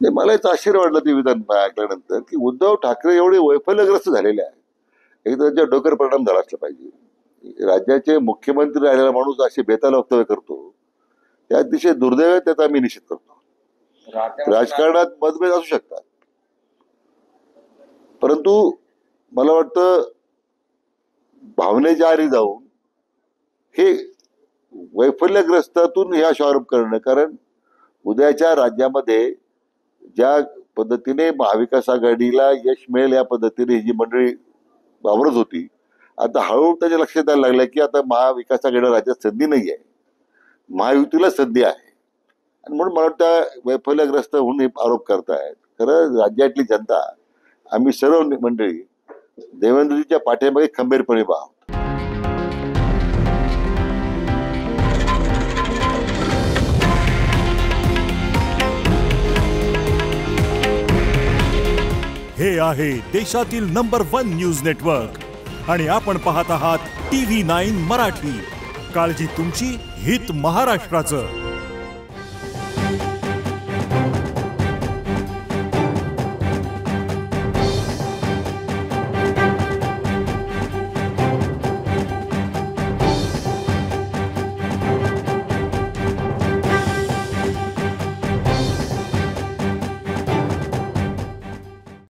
नाही, मला याचं आश्चर्य वाटलं ते विधान ऐकल्यानंतर की उद्धव ठाकरे एवढे वैफल्यग्रस्त झालेले आहे. एक त्यांच्या डोक्यावर परिणाम झाला असला पाहिजे. राज्याचे मुख्यमंत्री राहिलेला माणूस असे बेताल वक्तव्य करतो, ते अतिशय दुर्दैव आहे, त्याचा आम्ही निषेध करतो. राजकारणात मतभेद असू शकतात, परंतु मला वाटतं भावनेच्या आरी जाऊन हे वैफल्यग्रस्तातून हे असे आरोप करणं, कारण उद्याच्या राज्यामध्ये ज्या पद्धतीने महाविकास आघाडीला यश मिळेल या पद्धतीने ही जी मंडळी वावरत होती, आता हळूहळू त्याच्या लक्षात यायला लागलं की आता महाविकास आघाडीला राज्यात संधी नाही आहे, महायुतीला संधी आहे. आणि म्हणून मला वाटतं वैफल्यग्रस्त होऊन हे आरोप करतायत. खरं राज्यातली जनता, आम्ही सर्व मंडळी देवेंद्रजीच्या पाठीमागे खंबीरपणे उभा आहोत. हे आहे देशातील नंबर 1 न्यूज नेटवर्क आणि आपण पाहत आहात TV9 मराठी. काळजी तुमची, हित महाराष्ट्राचं.